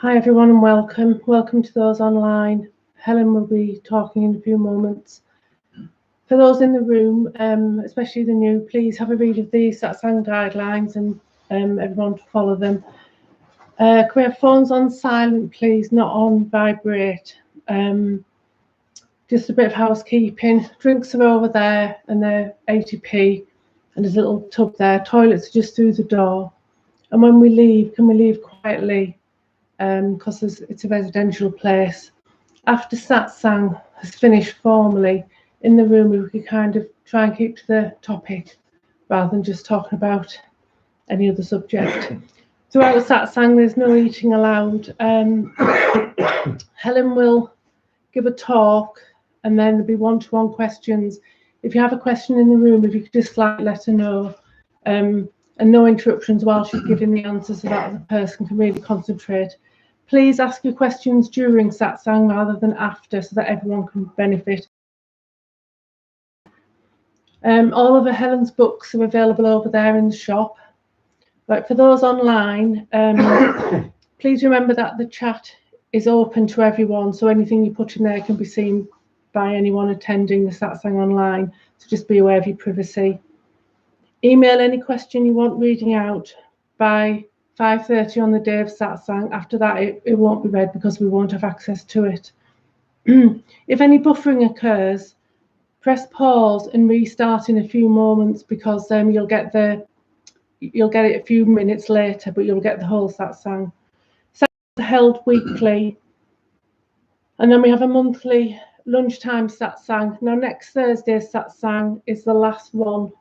Hi everyone and welcome. Welcome to those online. Helen will be talking in a few moments. For those in the room, especially the new, please have a read of the Satsang guidelines and everyone to follow them. Can we have phones on silent, please, not on vibrate? Just a bit of housekeeping. Drinks are over there and they're 80p, and there's a little tub there. Toilets are just through the door. And when we leave, can we leave quietly? Because it's a residential place. After Satsang has finished formally, in the room we could kind of try and keep to the topic rather than just talking about any other subject. Throughout Satsang there's no eating allowed. Helen will give a talk and then there'll be one-to-one questions. If you have a question in the room, if you could just let her know, and no interruptions while she's giving the answers so that the person can really concentrate. Please ask your questions during Satsang rather than after so that everyone can benefit. All of Helen's books are available over there in the shop. But for those online, please remember that the chat is open to everyone, so anything you put in there can be seen by anyone attending the Satsang online, so just be aware of your privacy. Email any question you want reading out by 5:30 on the day of Satsang. After that, it won't be read because we won't have access to it. If any buffering occurs, press pause and restart in a few moments because you'll get it a few minutes later, but you'll get the whole Satsang. Satsang are held weekly, and then we have a monthly lunchtime Satsang. Now, next Thursday's Satsang is the last one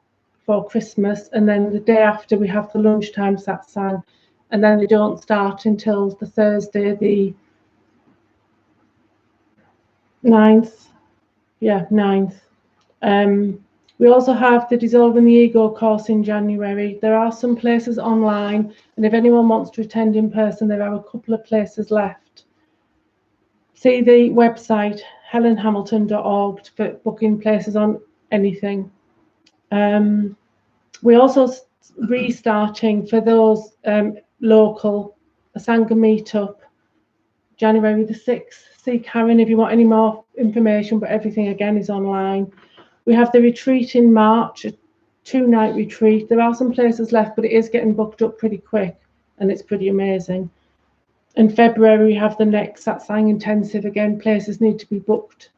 for Christmas, and then the day after we have the lunchtime Satsang, and then they don't start until the Thursday, the 9th. Yeah, 9th. We also have the Dissolving the Ego course in January. There are some places online, and if anyone wants to attend in person, there are a couple of places left. See the website, helenhamilton.org, for booking places on anything. We're also restarting for those local, a Sangha meetup, January the 6th. See Karen if you want any more information, but everything again is online. We have the retreat in March, a 2-night retreat. There are some places left, but it is getting booked up pretty quick, and it's pretty amazing. In February, we have the next Satsang Intensive. Again, places need to be booked.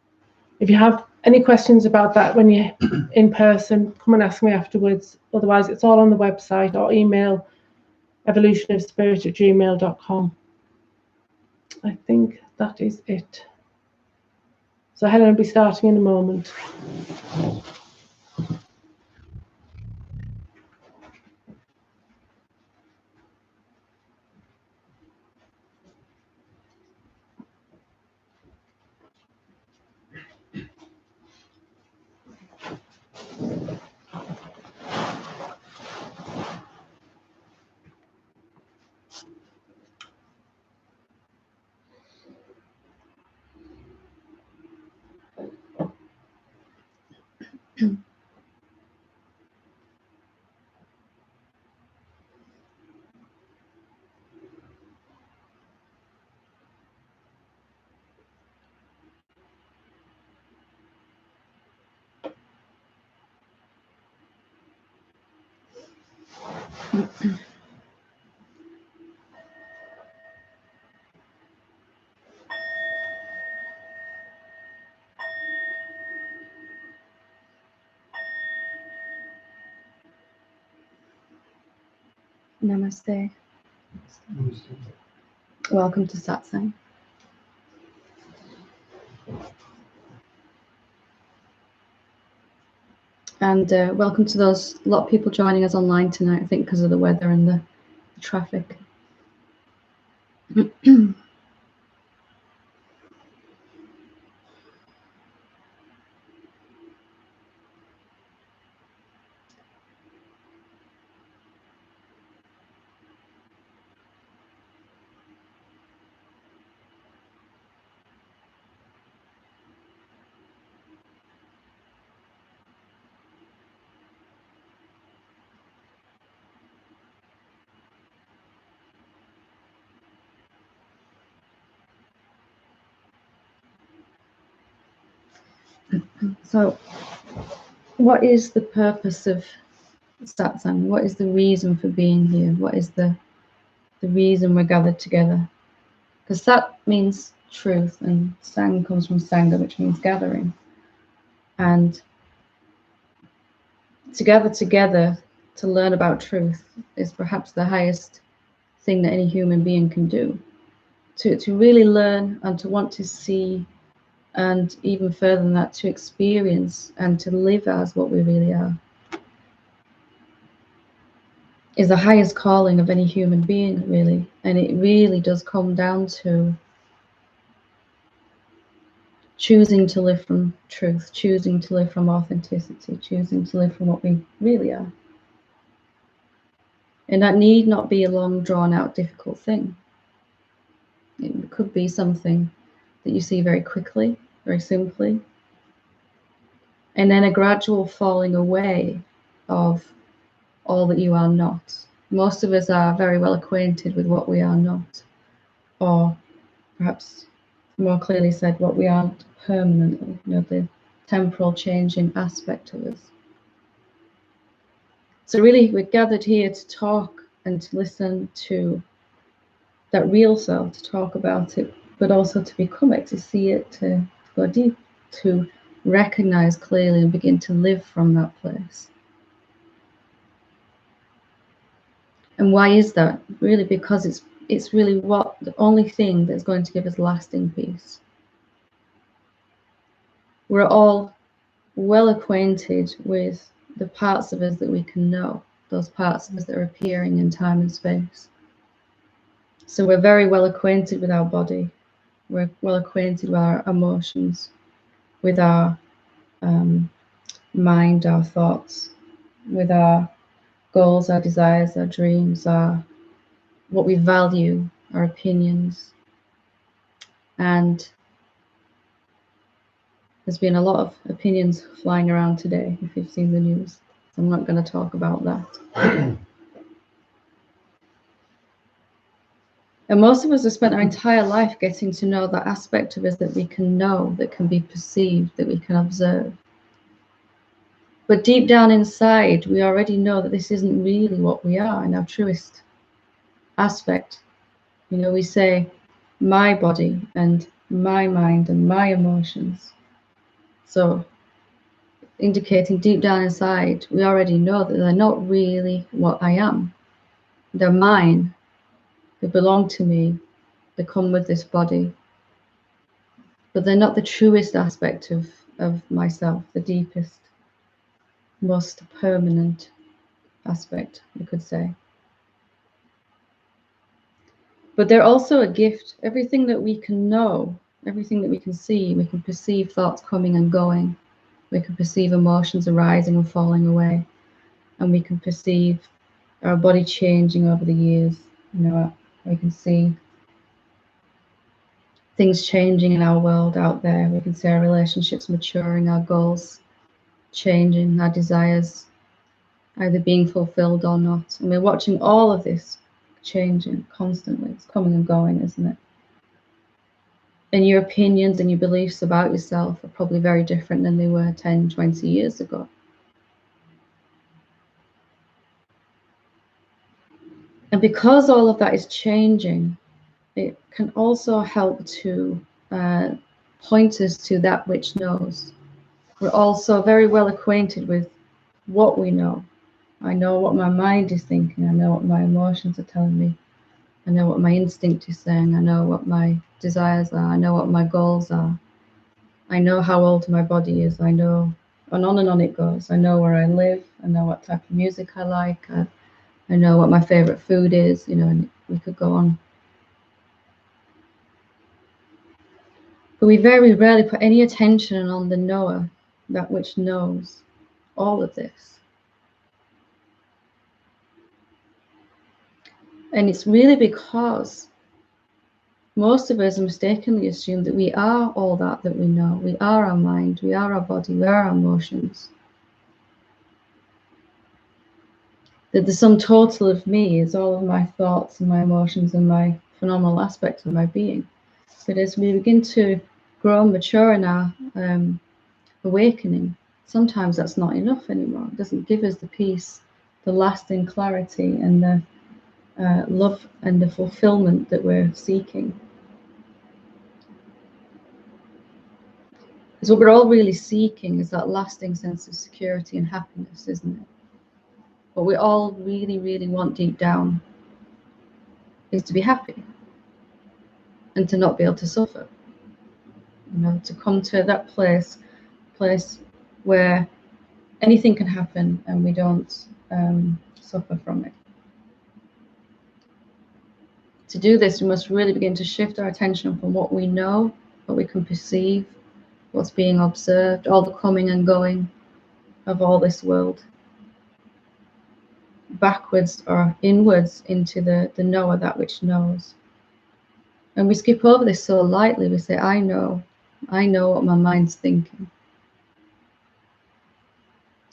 If you have any questions about that when you're in person, come and ask me afterwards. Otherwise, it's all on the website, or email evolutionofspirit@gmail.com. I think that is it. So Helen will be starting in a moment. Namaste. Welcome to Satsang. And welcome to a lot of people joining us online tonight, I think because of the weather and the traffic. So, what is the purpose of Satsang? What is the reason for being here? What is the reason we're gathered together? Because Sat means truth, and Sang comes from Sangha, which means gathering. And to gather together to learn about truth is perhaps the highest thing that any human being can do. To really learn and to want to see, and even further than that, to experience and to live as what we really are, is the highest calling of any human being, really. And it really does come down to choosing to live from truth, choosing to live from authenticity, choosing to live from what we really are. And that need not be a long, drawn-out, difficult thing. It could be something that you see very quickly, very simply, and then a gradual falling away of all that you are not. Most of us are very well acquainted with what we are not, or perhaps more clearly said, what we aren't permanently, the temporal changing aspect of us. So really, we're gathered here to talk and to listen to that real self, to talk about it, but also to become it, to see it, to go deep, to recognize clearly and begin to live from that place. And why is that? Really, because it's really the only thing that's going to give us lasting peace. We're all well acquainted with the parts of us that we can know, those parts of us that are appearing in time and space. So we're very well acquainted with our body. We're well acquainted with our emotions, with our mind, our thoughts, with our goals, our desires, our dreams, what we value, our opinions. And there's been a lot of opinions flying around today, if you've seen the news. So I'm not going to talk about that. And most of us have spent our entire life getting to know that aspect of us that we can know, that can be perceived, that we can observe. But deep down inside, we already know that this isn't really what we are in our truest aspect. We say my body and my mind and my emotions. So indicating deep down inside, we already know that they're not really what I am. They're mine. They belong to me. They come with this body. But they're not the truest aspect of myself, the deepest, most permanent aspect, we could say. But they're also a gift. Everything that we can know, everything that we can see, we can perceive thoughts coming and going. We can perceive emotions arising and falling away. And we can perceive our body changing over the years. We can see things changing in our world out there. We can see our relationships maturing, our goals changing, our desires either being fulfilled or not. And we're watching all of this changing constantly. It's coming and going, isn't it? And your opinions and your beliefs about yourself are probably very different than they were 10, 20 years ago. And because all of that is changing, it can also help to point us to that which knows. We're also very well acquainted with what we know. I know what my mind is thinking. I know what my emotions are telling me. I know what my instinct is saying. I know what my desires are. I know what my goals are. I know how old my body is. I know, and on it goes. I know where I live. I know what type of music I like. I know what my favorite food is, and we could go on. But we very rarely put any attention on the knower, that which knows all of this. And it's really because most of us mistakenly assume that we are all that we know. We are our mind, we are our body, we are our emotions. That the sum total of me is all of my thoughts and my emotions and my phenomenal aspects of my being. But as we begin to grow and mature in our awakening, sometimes that's not enough anymore. It doesn't give us the peace, the lasting clarity, and the love and the fulfillment that we're seeking. Because what we're all really seeking is that lasting sense of security and happiness, isn't it? What we all really, really want deep down is to be happy and to not be able to suffer. You know, to come to that place where anything can happen and we don't suffer from it. To do this, we must really begin to shift our attention from what we know, what we can perceive, what's being observed, all the coming and going of all this world, backwards or inwards into the knower, that which knows. And we skip over this so lightly. We say, I know what my mind's thinking.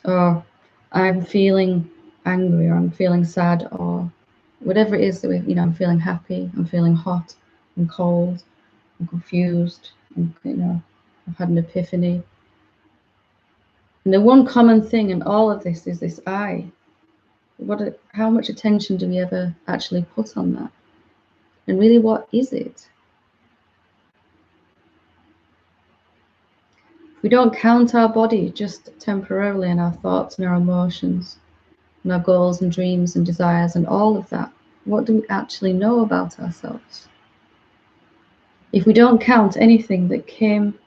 Or I'm feeling angry, or I'm feeling sad, or whatever it is that we, you know, I'm feeling happy, I'm feeling hot, I'm cold, I'm confused, I've had an epiphany. And the one common thing in all of this is this I. How much attention do we ever actually put on that? And really, what is it? We don't count our body just temporarily, and our thoughts and our emotions and our goals and dreams and desires and all of that. What do we actually know about ourselves? If we don't count anything that came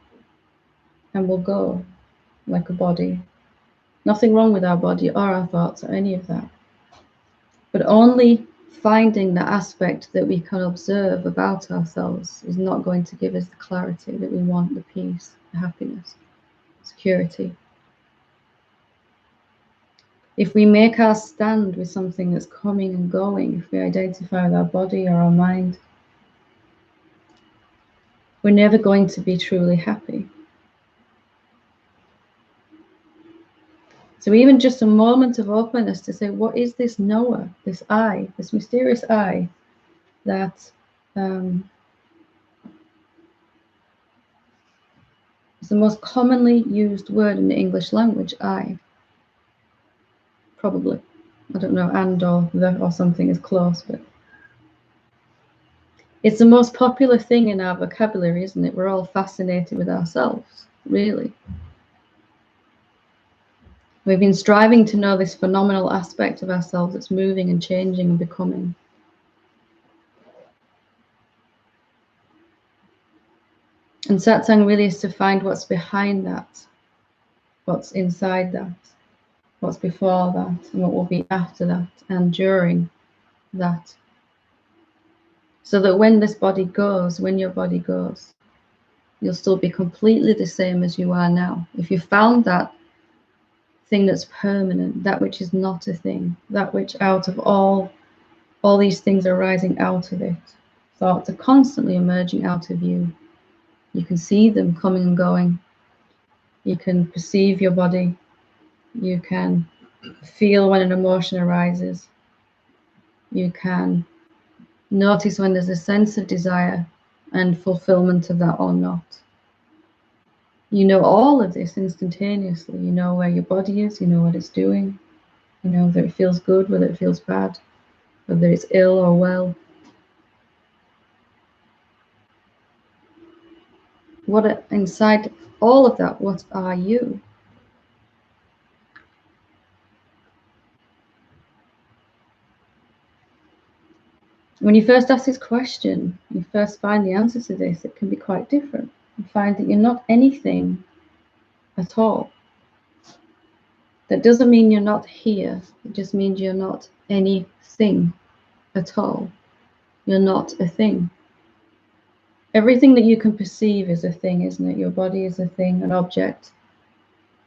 and will go, like a body, nothing wrong with our body or our thoughts or any of that, but only finding the aspect that we can observe about ourselves is not going to give us the clarity that we want, the peace, the happiness, security. If we make our stand with something that's coming and going, if we identify with our body or our mind, we're never going to be truly happy. So even just a moment of openness to say, what is this knower, this I, this mysterious I that is the most commonly used word in the English language, I. Probably. I don't know, and or the or something is close, but it's the most popular thing in our vocabulary, isn't it? We're all fascinated with ourselves, really. We've been striving to know this phenomenal aspect of ourselves that's moving and changing and becoming. And Satsang really is to find what's behind that, what's inside that, what's before that, and what will be after that, and during that. So that when this body goes, when your body goes, you'll still be completely the same as you are now. If you found that thing that's permanent, that which is not a thing, that which out of all these things are rising out of it, thoughts are constantly emerging out of you. You can see them coming and going. You can perceive your body. You can feel when an emotion arises. You can notice when there's a sense of desire and fulfillment of that or not. You know all of this instantaneously. You know where your body is, you know what it's doing, you know whether it feels good, whether it feels bad, whether it's ill or well. Inside all of that, what are you? When you first ask this question, you first find the answer to this, it can be quite different. You find that you're not anything at all. That doesn't mean you're not here. It just means you're not anything at all. You're not a thing. Everything that you can perceive is a thing, isn't it? Your body is a thing, an object.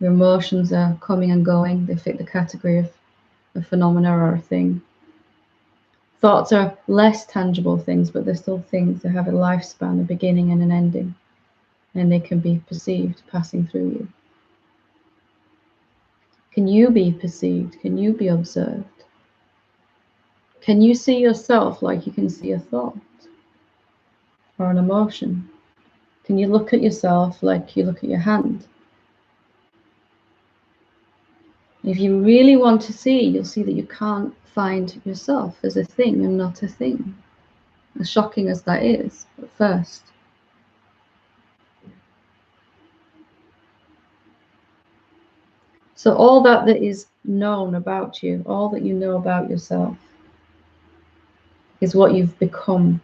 Your emotions are coming and going. They fit the category of a phenomena or a thing. Thoughts are less tangible things, but they're still things that have a lifespan, a beginning and an ending. And they can be perceived passing through you. Can you be perceived? Can you be observed? Can you see yourself like you can see a thought or an emotion? Can you look at yourself like you look at your hand? If you really want to see, you'll see that you can't find yourself as a thing and not a thing. As shocking as that is at first. So all that is known about you, all that you know about yourself, is what you've become.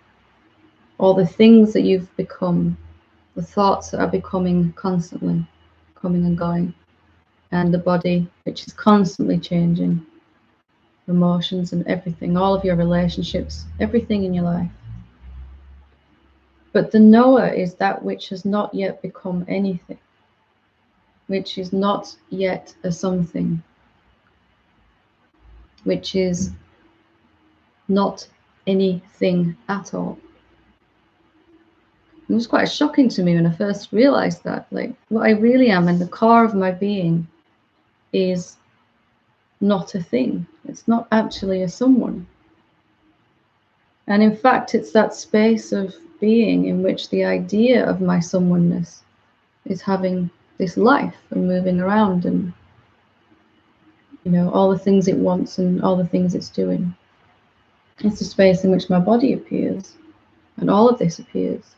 All the things that you've become, the thoughts that are becoming constantly, coming and going, and the body, which is constantly changing, emotions and everything, all of your relationships, everything in your life. But the knower is that which has not yet become anything, which is not yet a something, which is not anything at all. It was quite shocking to me when I first realized that, like, what I really am in the core of my being is not a thing. It's not actually a someone. And in fact, it's that space of being in which the idea of my someoneness is having this life and moving around and, you know, all the things it wants and all the things it's doing. It's the space in which my body appears and all of this appears.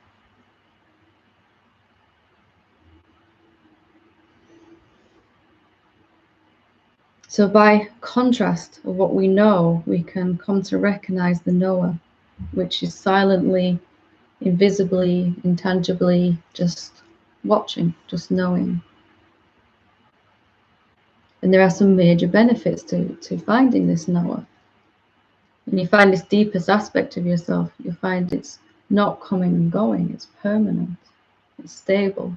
So by contrast of what we know, we can come to recognize the knower, which is silently, invisibly, intangibly, just watching, just knowing. And there are some major benefits to finding this knower. When you find this deepest aspect of yourself, you find it's not coming and going, it's permanent, it's stable.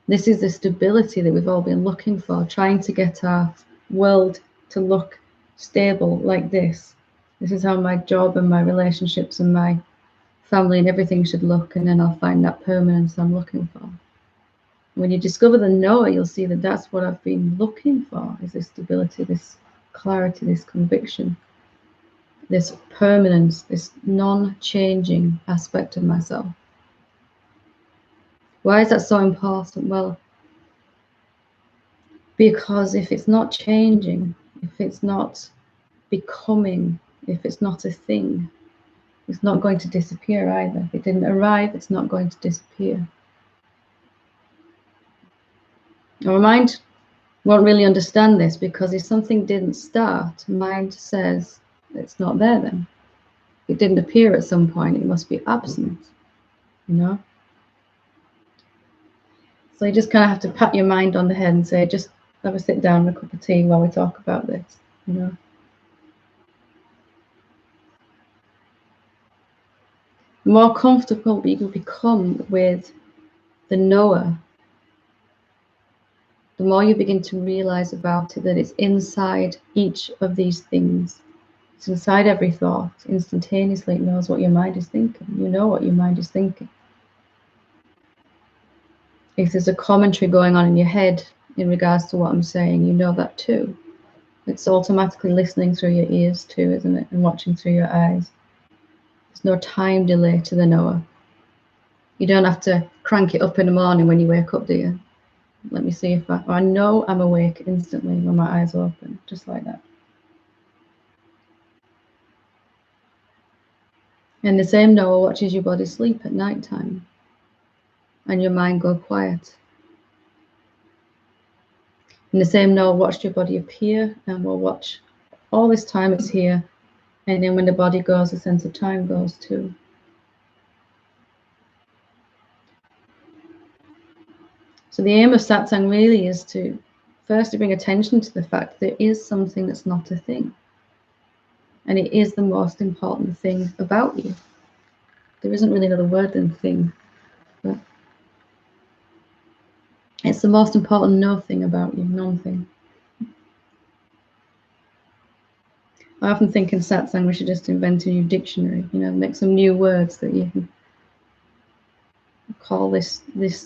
This is the stability that we've all been looking for, trying to get our world to look stable like this. This is how my job and my relationships and my family and everything should look, and then I'll find that permanence I'm looking for. When you discover the knower, you'll see that that's what I've been looking for, is this stability, this clarity, this conviction, this permanence, this non-changing aspect of myself. Why is that so important? Well, because if it's not changing, if it's not becoming, if it's not a thing, it's not going to disappear either. If it didn't arrive, it's not going to disappear. Our mind won't really understand this, because if something didn't start, mind says it's not there then. If it didn't appear at some point, it must be absent, you know? So you just kind of have to pat your mind on the head and say, just have a sit down and a cup of tea while we talk about this, you know? The more comfortable you become with the knower, the more you begin to realize about it, that it's inside each of these things. It's inside every thought. Instantaneously, it knows what your mind is thinking. You know what your mind is thinking. If there's a commentary going on in your head in regards to what I'm saying, you know that too. It's automatically listening through your ears too, isn't it? And watching through your eyes. There's no time delay to the knower. You don't have to crank it up in the morning when you wake up, do you? Let me see if I know I'm awake instantly when my eyes open, just like that. And the same knower watches your body sleep at night time and your mind go quiet. And the same knower watched your body appear and will watch all this time it's here, and then when the body goes, the sense of time goes too. So the aim of Satsang really is to first bring attention to the fact that there is something that's not a thing. And it is the most important thing about you. There isn't really another word than thing, but it's the most important no thing about you, non-thing. I often think in Satsang we should just invent a new dictionary, you know, make some new words that you can call this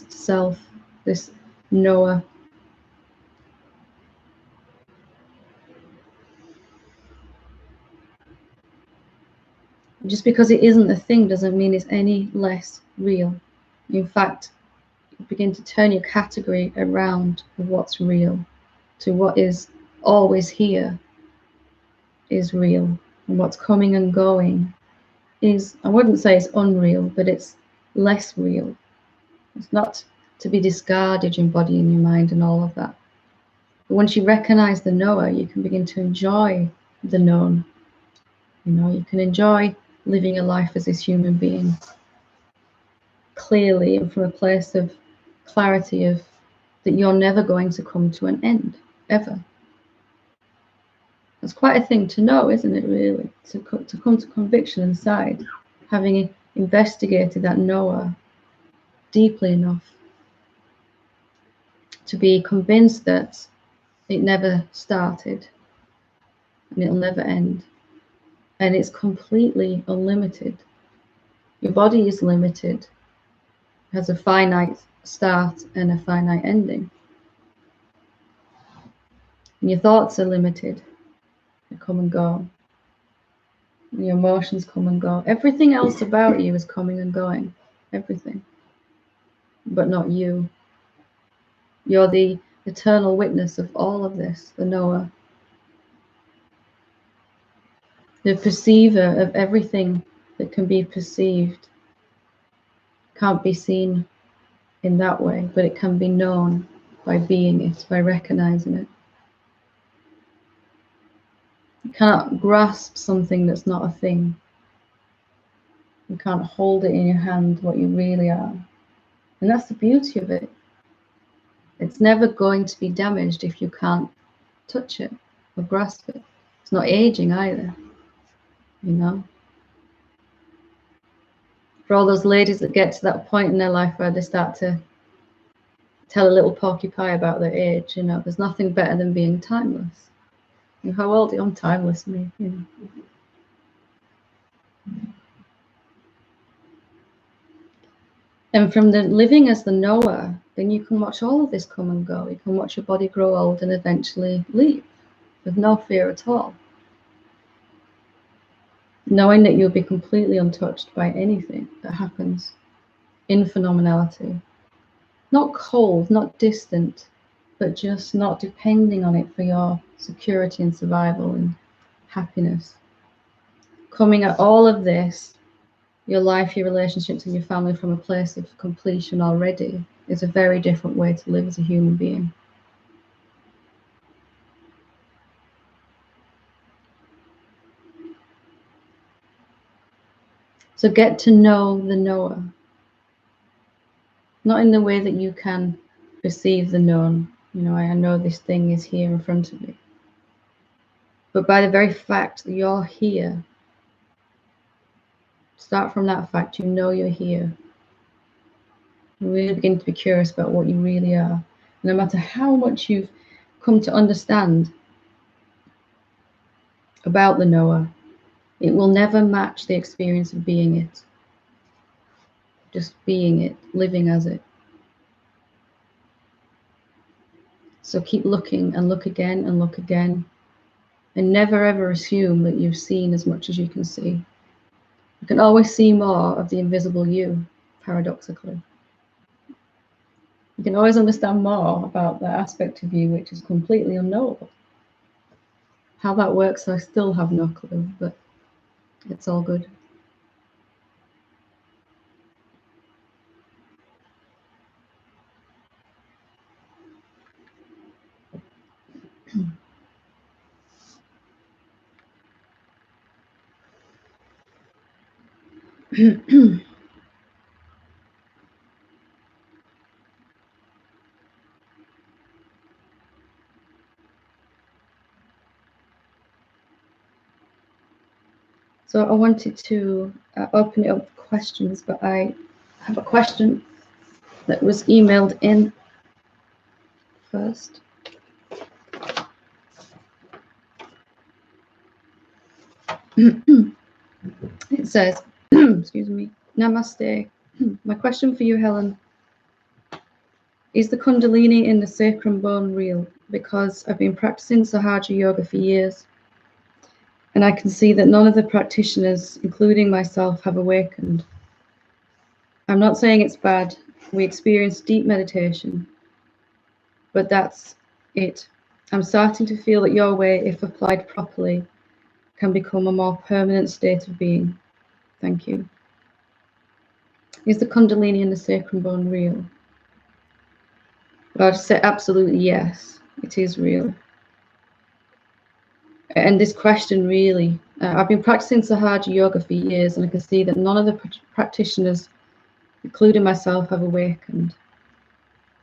self, this knower. Just because it isn't a thing doesn't mean it's any less real. In fact, you begin to turn your category around of what's real to what is always here is real, and what's coming and going is, I wouldn't say it's unreal, but it's less real. It's not to be discarded in body and your mind and all of that. But once you recognize the knower, you can begin to enjoy the known. You know, you can enjoy living a life as this human being clearly and from a place of clarity of that you're never going to come to an end, ever. That's quite a thing to know, isn't it, really? To come to conviction inside, having investigated that knower deeply enough to be convinced that it never started and it'll never end. And it's completely unlimited. Your body is limited, has a finite start and a finite ending. And your thoughts are limited. They come and go. And your emotions come and go. Everything else about you is coming and going. Everything. But not you. You're the eternal witness of all of this, the knower. The perceiver of everything that can be perceived. Can't be seen in that way, but it can be known by being it, by recognizing it. You cannot grasp something that's not a thing. You can't hold it in your hand, what you really are. And that's the beauty of it. It's never going to be damaged if you can't touch it or grasp it. It's not aging either, you know. For all those ladies that get to that point in their life where they start to tell a little porcupine about their age, you know, there's nothing better than being timeless. You know, how old are you? I'm timeless, me, you know. And from the living as the knower, then you can watch all of this come and go. You can watch your body grow old and eventually leave with no fear at all. Knowing that you'll be completely untouched by anything that happens in phenomenality. Not cold, not distant, but just not depending on it for your security and survival and happiness. Coming at all of this, your life, your relationships, and your family from a place of completion already is a very different way to live as a human being. So get to know the knower. Not in the way that you can perceive the known. You know, I know this thing is here in front of me. But by the very fact that you're here, start from that fact, you know you're here. You really begin to be curious about what you really are. No matter how much you've come to understand about the knower, it will never match the experience of being it. Just being it, living as it. So keep looking and look again and look again. And never ever assume that you've seen as much as you can see. You can always see more of the invisible you, paradoxically. You can always understand more about that aspect of you which is completely unknowable. How that works, I still have no clue, but it's all good. So I wanted to open it up for questions, but I have a question that was emailed in first. It says, excuse me, Namaste. My question for you, Helen. Is the kundalini in the sacrum bone real? Because I've been practicing Sahaja yoga for years, and I can see that none of the practitioners, including myself, have awakened. I'm not saying it's bad. We experience deep meditation, but that's it. I'm starting to feel that your way, if applied properly, can become a more permanent state of being. Thank you. Is the kundalini and the sacrum bone real? Well, I'd say absolutely yes, it is real. And this question really, I've been practicing Sahaja yoga for years, and I can see that none of the practitioners, including myself, have awakened.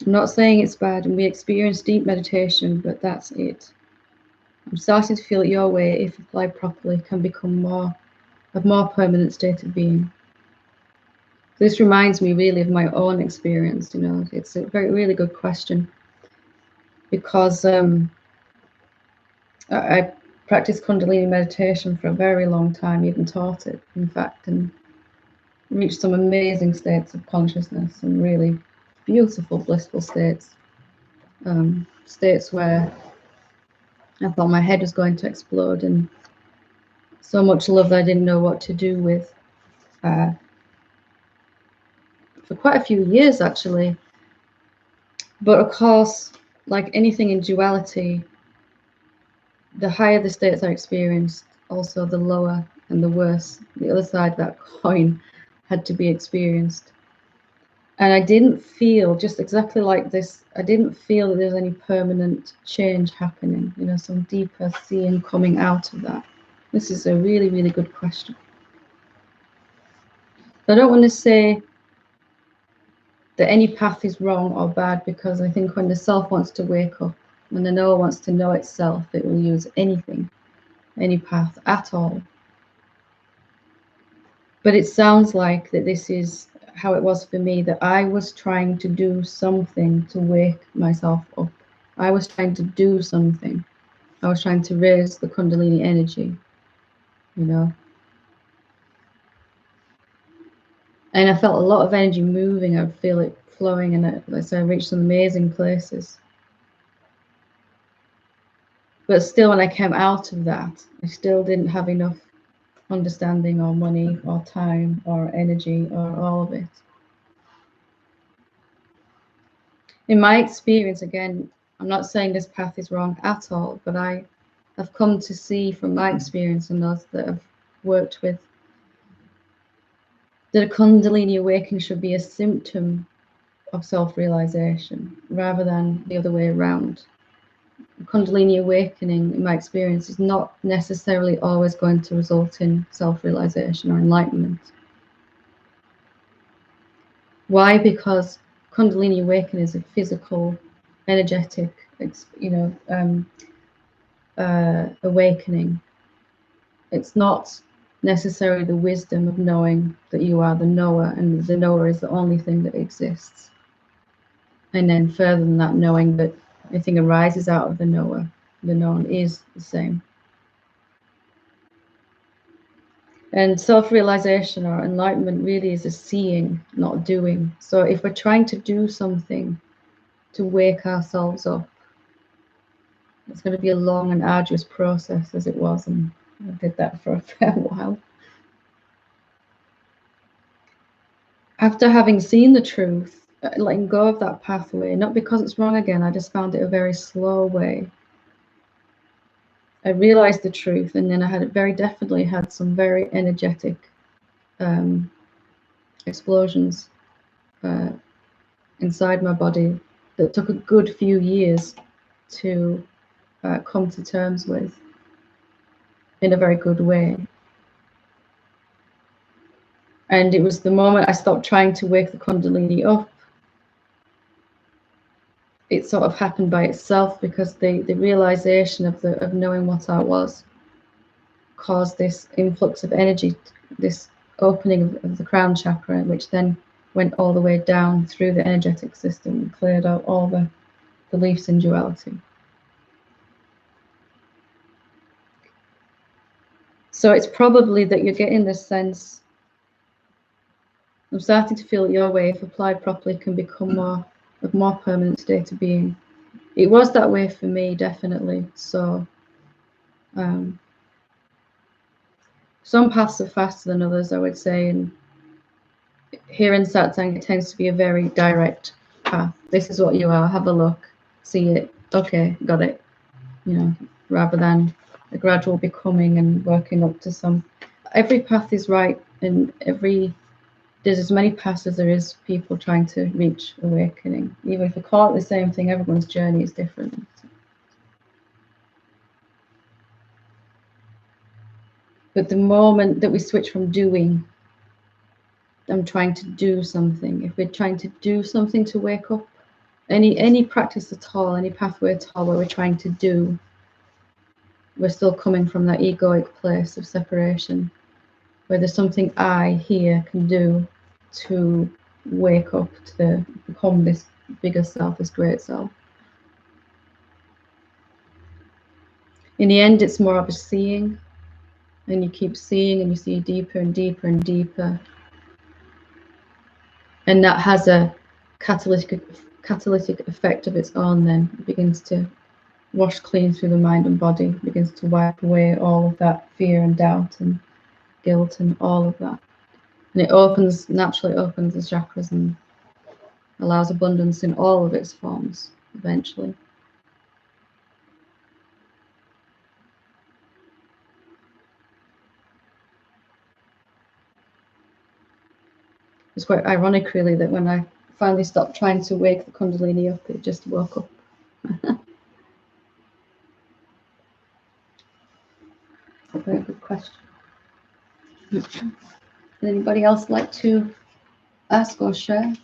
I'm not saying it's bad, and we experience deep meditation, but that's it. I'm starting to feel that your way, if applied properly, can become a more permanent state of being. This reminds me really of my own experience. You know, it's a really good question, because I practiced kundalini meditation for a very long time, even taught it, in fact, and reached some amazing states of consciousness and really beautiful, blissful states. States where I thought my head was going to explode, and so much love that I didn't know what to do with for quite a few years, actually. But of course, like anything in duality, the higher the states I experienced, also the lower and the worse, the other side of that coin, had to be experienced. And I didn't feel, just exactly like this, I didn't feel that there's any permanent change happening, you know, some deeper seeing coming out of that. This is a really, really good question. I don't want to say that any path is wrong or bad, because I think when the self wants to wake up, when the knower wants to know itself, it will use anything, any path at all. But it sounds like that this is how it was for me, that I was trying to do something to wake myself up. I was trying to do something. I was trying to raise the kundalini energy, you know. And I felt a lot of energy moving. I'd feel it flowing, and I reached some amazing places. But still, when I came out of that, I still didn't have enough understanding or money or time or energy or all of it. In my experience, again, I'm not saying this path is wrong at all, but I have come to see from my experience and those that I've worked with, that a kundalini awakening should be a symptom of self-realization rather than the other way around. A kundalini awakening, in my experience, is not necessarily always going to result in self-realization or enlightenment. Why? Because kundalini awakening is a physical, energetic, awakening. It's not necessarily the wisdom of knowing that you are the knower, and the knower is the only thing that exists. And then further than that, knowing that anything arises out of the knower, the known is the same. And self-realization or enlightenment really is a seeing, not doing. So if we're trying to do something to wake ourselves up, it's going to be a long and arduous process, as it was, and I did that for a fair while. After having seen the truth, letting go of that pathway, not because it's wrong again, I just found it a very slow way. I realized the truth, and then I had very definitely had some very energetic explosions inside my body that took a good few years to come to terms with in a very good way. And it was the moment I stopped trying to wake the kundalini up, it sort of happened by itself, because the realization of knowing what I was caused this influx of energy, this opening of the crown chakra, which then went all the way down through the energetic system and cleared out all the beliefs in duality. So it's probably that you're getting this sense, I'm starting to feel that your way, if applied properly, can become a more permanent state of being. It was that way for me, definitely. So some paths are faster than others, I would say, and here in Satsang it tends to be a very direct path. This is what you are, have a look, see it, okay, got it. you know, rather than a gradual becoming and working up to some. Every path is right, and there's as many paths as there is people trying to reach awakening. Even if we call it the same thing, everyone's journey is different. But the moment that we switch from doing, I'm trying to do something. If we're trying to do something to wake up, any practice at all, any pathway at all where we're trying to do, we're still coming from that egoic place of separation, where there's something I here can do to wake up, to become this bigger self, this great self. In the end, it's more of a seeing, and you keep seeing, and you see deeper and deeper and deeper. And that has a catalytic effect of its own. Then it begins to wash clean through the mind and body, begins to wipe away all of that fear and doubt and guilt and all of that. And it naturally opens the chakras and allows abundance in all of its forms eventually. It's quite ironic, really, that when I finally stopped trying to wake the kundalini up, it just woke up. A very good question. Would anybody else like to ask or share?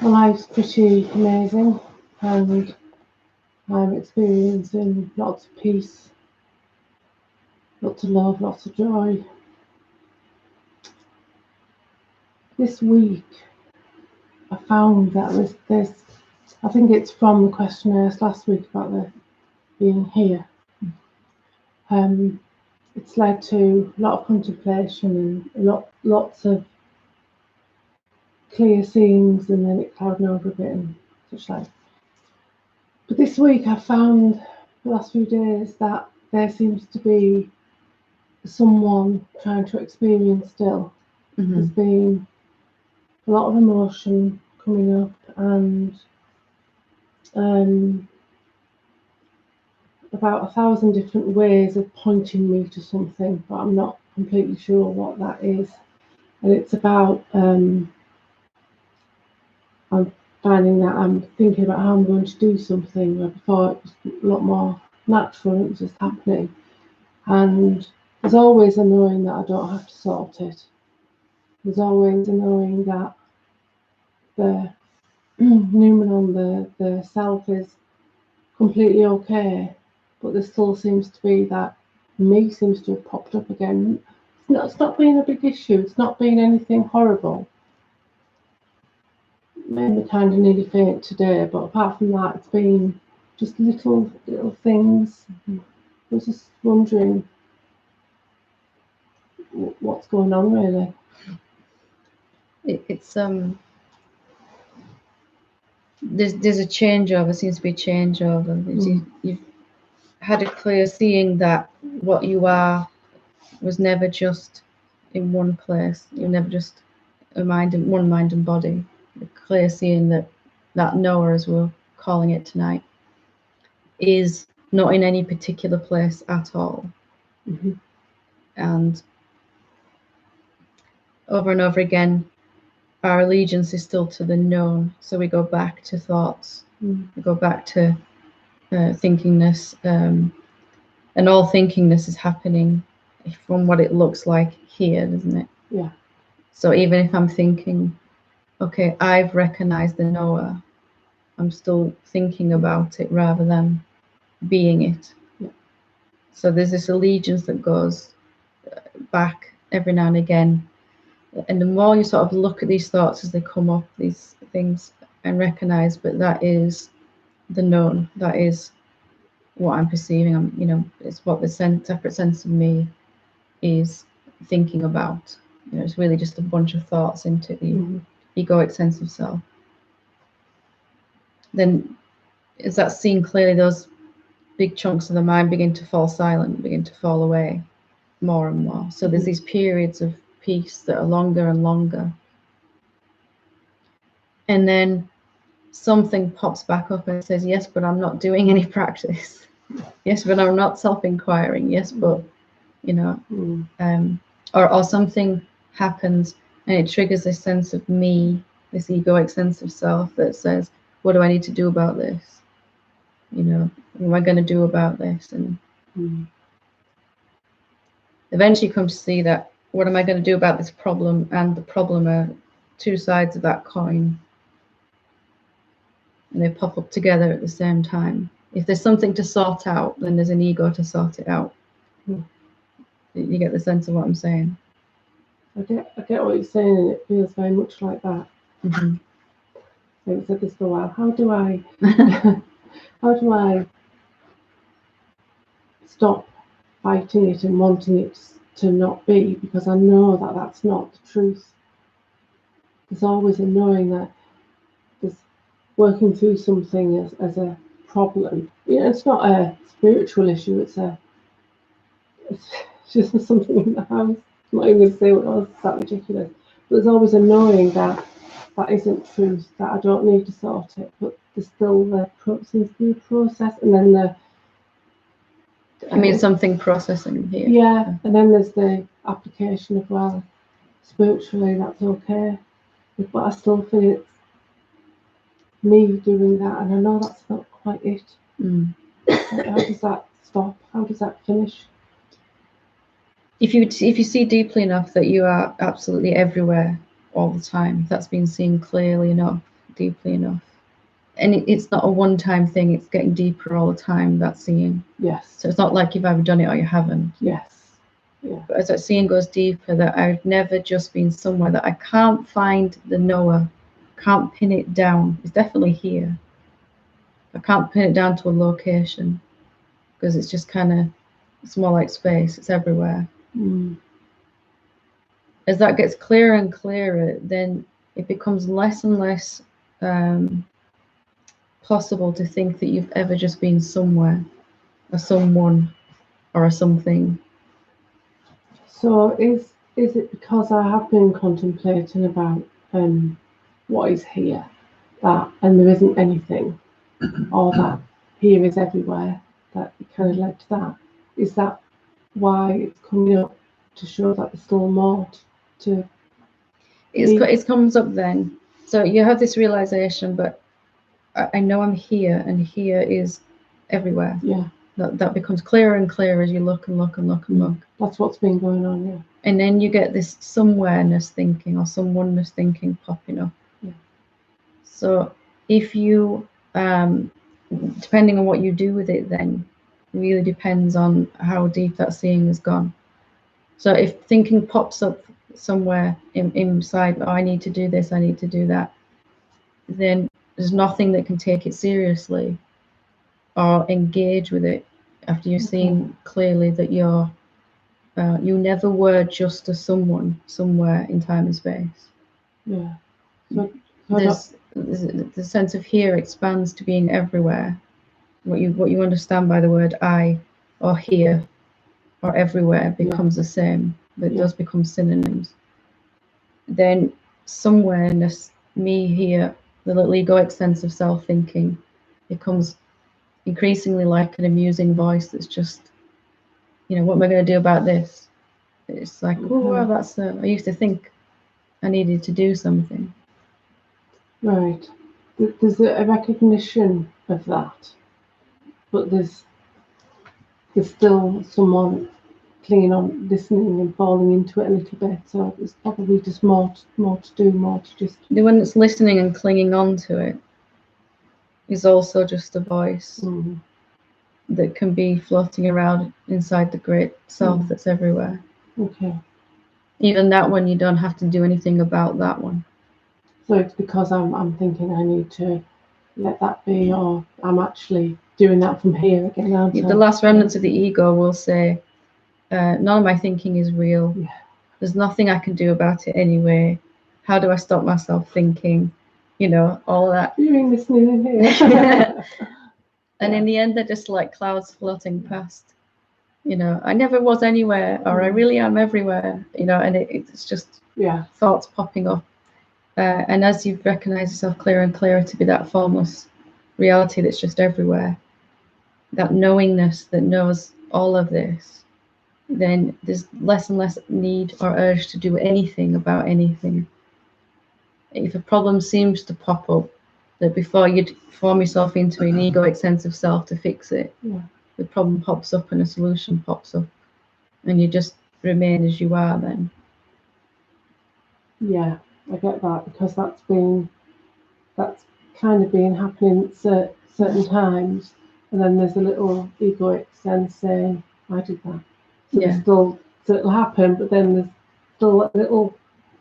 My life's pretty amazing, and I'm experiencing lots of peace, lots of love, lots of joy. This week, I found that there's I think it's from the question I asked last week about the being here. It's led to a lot of contemplation and lots of clear seeings, and then it clouding over a bit and such like. But this week I found, the last few days, that there seems to be someone trying to experience still. Mm-hmm. There's been a lot of emotion coming up, and about 1,000 different ways of pointing me to something, but I'm not completely sure what that is. And it's about I'm finding that I'm thinking about how I'm going to do something, where before it was a lot more natural, it was just happening. And there's always a knowing that I don't have to sort it. There's always a knowing that the noumenon, the self, is completely okay, but there still seems to be that me seems to have popped up again. It's not been a big issue, it's not been anything horrible. It made me kind of nearly faint today, but apart from that, it's been just little things. I was just wondering what's going on, really. It's there's a changeover, seems to be a changeover. You've had a clear seeing that what you are was never just in one place. You're never just one mind and body. A clear seeing that knower, as we're calling it tonight, is not in any particular place at all. Mm-hmm. And over again, our allegiance is still to the known. So we go back to thoughts, we go back to thinkingness, and all thinkingness is happening from what it looks like here, doesn't it? Yeah. So even if I'm thinking, okay, I've recognized the knower, I'm still thinking about it rather than being it. Yeah. So there's this allegiance that goes back every now and again. And the more you sort of look at these thoughts as they come up, these things, and recognize, but that is the known, that is what I'm perceiving. It's what the separate sense of me is thinking about. It's really just a bunch of thoughts into the egoic sense of self. Then, as that's seen clearly, those big chunks of the mind begin to fall silent, begin to fall away more and more. So there's these periods of peace that are longer and longer. And then something pops back up and says, yes, but I'm not doing any practice. Yes, but I'm not self-inquiring. Yes, but, or something happens and it triggers this sense of me, this egoic sense of self that says, what do I need to do about this? What am I going to do about this? And eventually you come to see that, what am I going to do about this problem? And the problem are two sides of that coin. And they pop up together at the same time. If there's something to sort out, then there's an ego to sort it out. You get the sense of what I'm saying? I get what you're saying, and it feels very much like that. I've said this for a while. How do I stop fighting it and wanting it to not be? Because I know that that's not the truth. There's always a knowing that there's working through something as a problem. It's not a spiritual issue. It's just something in the house. I'm not even going to say what else. It's that ridiculous. But there's always a knowing that isn't truth, that I don't need to sort it, but there's still seems to be a process, and then something processing here. Yeah, and then there's the application of, well, spiritually that's okay, but I still feel it's me doing that, and I know that's not quite it. How does that stop? How does that finish? If you see deeply enough that you are absolutely everywhere all the time, that's been seen clearly enough, deeply enough, and it's not a one-time thing, it's getting deeper all the time, that seeing. Yes. So it's not like you've either done it or you haven't. Yes. Yeah. But as that seeing goes deeper, that I've never just been somewhere, that I can't find the knower, can't pin it down. It's definitely here. I can't pin it down to a location, because it's just it's more like space, it's everywhere. As that gets clearer and clearer, then it becomes less and less possible to think that you've ever just been somewhere, or someone, or a something. So is it because I have been contemplating about what is here, and there isn't anything, or that here is everywhere, that it kind of led to that? Is that why it's coming up, to show that there's still more to it comes up then? So you have this realization, but I know I'm here, and here is everywhere. Yeah. That becomes clearer and clearer as you look and look and look and look. That's what's been going on, yeah. And then you get this somewhereness thinking, or some oneness thinking popping up. Yeah. So if you, depending on what you do with it, then really depends on how deep that seeing has gone. So if thinking pops up somewhere inside, I need to do this, I need to do that, then there's nothing that can take it seriously or engage with it after you've seen clearly that you never were just a someone somewhere in time and space. Yeah. So the sense of here expands to being everywhere. What you understand by the word I, or here, or everywhere becomes the same. That does become synonyms. Then somewhereness, me here, the little egoic sense of self-thinking, becomes increasingly like an amusing voice that's just, what am I going to do about this? It's like, oh, well, I used to think I needed to do something. Right. There's a recognition of that, but there's still someone clinging on, listening and falling into it a little bit. So there's probably just more to do, more to just... The one that's listening and clinging on to it is also just a voice that can be floating around inside the great self that's everywhere. Okay. Even that one, you don't have to do anything about that one. So it's because I'm thinking I need to let that be, or I'm actually doing that from here again, aren't I? The last remnants of the ego will say, none of my thinking is real. Yeah. There's nothing I can do about it anyway. How do I stop myself thinking? You know, all that. You're listening in here. And in the end, they're just like clouds floating past. You know, I never was anywhere, or I really am everywhere. You know, and it's just thoughts popping up. And as you recognize yourself clearer and clearer to be that formless reality that's just everywhere, that knowingness that knows all of this, then there's less and less need or urge to do anything about anything. If a problem seems to pop up, that before you'd form yourself into an egoic sense of self to fix it, the problem pops up and a solution pops up, and you just remain as you are then. Yeah, I get that, because that's kind of been happening at certain times, and then there's a little egoic sense saying, I did that. So it'll happen, but then there's still a little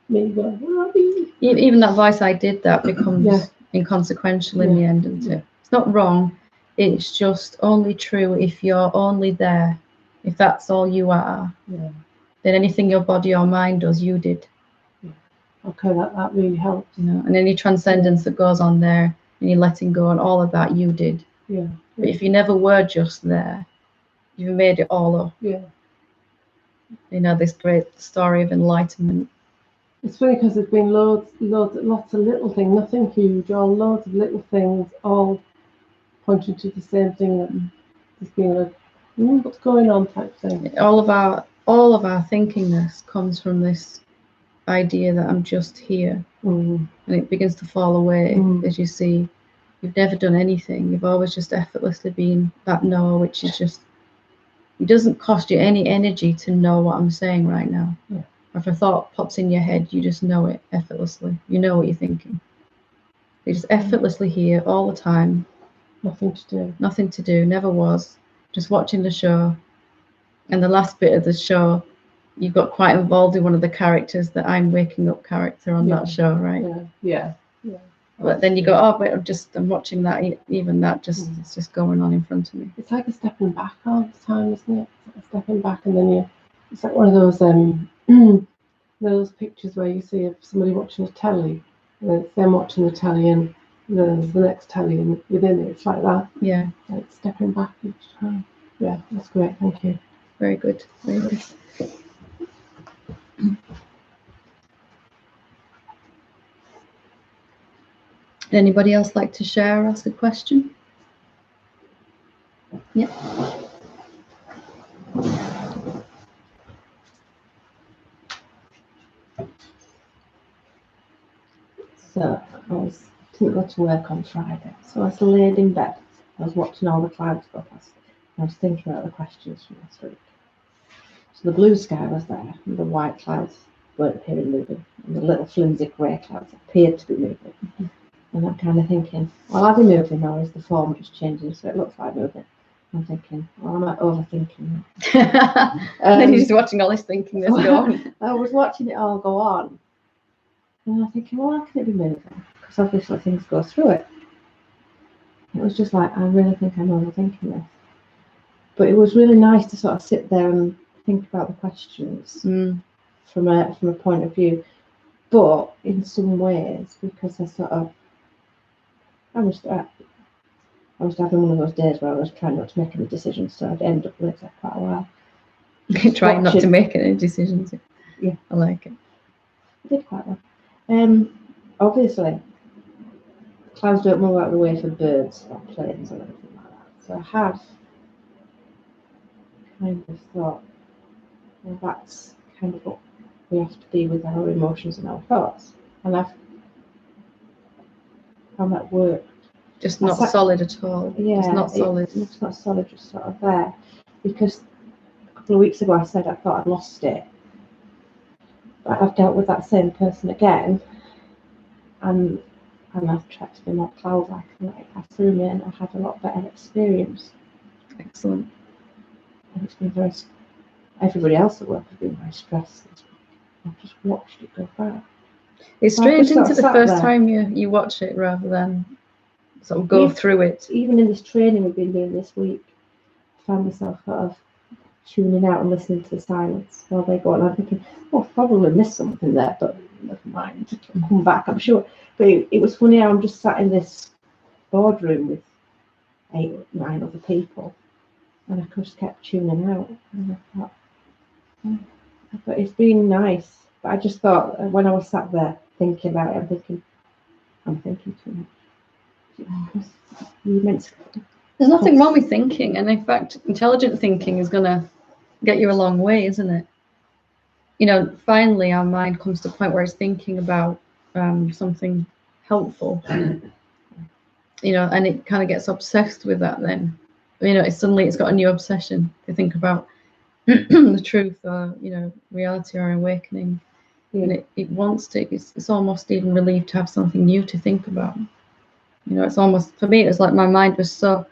me going, even that voice, I did that, becomes inconsequential in the end, isn't it? It's not wrong, it's just only true if you're only there. If that's all you are, then anything your body or mind does, you did. Okay, that really helps. You know, and any transcendence that goes on there, and you're letting go and all of that, you did. But if you never were just there, you made it all up. You know, this great story of enlightenment. It's funny because there's been lots of little things, nothing huge, all loads of little things, all pointing to the same thing. That there's been a what's going on type thing. All of our thinkingness comes from this idea that I'm just here, and it begins to fall away as you see you've never done anything. You've always just effortlessly been that knower, which is just, it doesn't cost you any energy to know what I'm saying right now. If a thought pops in your head, you just know it effortlessly. You know what you're thinking. You're just effortlessly here all the time. Nothing to do. Nothing to do, never was. Just watching the show. And the last bit of the show, you got quite involved in one of the characters, that I'm waking up character on that show, right? Yeah. But then you go, oh, but I'm watching that, even that just, it's just going on in front of me. It's like a stepping back all the time, isn't it? It's like a stepping back, and then it's like one of those those pictures where you see somebody watching a telly, and then it's them watching the telly, and then there's the next telly, and within it, it's like that. Yeah. Like stepping back each time. Yeah, that's great. Thank you. Very good. Very good. Anybody else like to share or ask a question? Yeah. So I didn't go to work on Friday, so I was laid in bed. I was watching all the clouds go past. I was thinking about the questions from last week. So the blue sky was there, and the white clouds weren't appearing moving, and the little flimsy grey clouds appeared to be moving. And I'm kind of thinking, well, are they moving, or is the form just changing so it looks like moving? I'm thinking, well, am I overthinking that? And then you're just watching all this thinking that's going. I was watching it all go on, and I'm thinking, well, how can it be moving? Because obviously things go through it. It was just like, I really think I'm overthinking this. But it was really nice to sort of sit there and think about the questions from a point of view. But in some ways, because I was having one of those days where I was trying not to make any decisions, so I'd end up late for quite a while. Trying not to make any decisions. Yeah, I like it. I did quite well. Obviously, clouds don't move out of the way for birds or planes or anything like that. So I have kind of thought, well, that's kind of what we have to be with our emotions and our thoughts. And I've found that worked. Just not solid at all. Yeah, just not solid. It's not solid, just sort of there. Because a couple of weeks ago I said I thought I'd lost it. But I've dealt with that same person again, and I've tried to be more cloud-like and let it pass through me, and I've had a lot better experience. Excellent. And it's been very. Everybody else at work has been very stressed this week. I've just watched it go by. It's strange into the first time you watch it rather than sort of go through it. Even in this training we've been doing this week, I found myself sort of tuning out and listening to the silence while they go on. I'm thinking, oh, I've probably missed something there, but never mind. I'll come back, I'm sure. But it was funny how I'm just sat in this boardroom with 8 or 9 other people, and I just kept tuning out. And I thought, but it's been nice. But I just thought when I was sat there thinking about it, I'm thinking too much. You meant to. There's nothing wrong with thinking, and in fact, intelligent thinking is going to get you a long way, isn't it? You know, finally our mind comes to a point where it's thinking about something helpful, you know, and it kind of gets obsessed with that then. You know, it's got a new obsession to think about the truth or, you know, reality or awakening. Yeah. And it wants to, it's almost even relieved to have something new to think about. You know, it's almost, for me, it was like my mind was so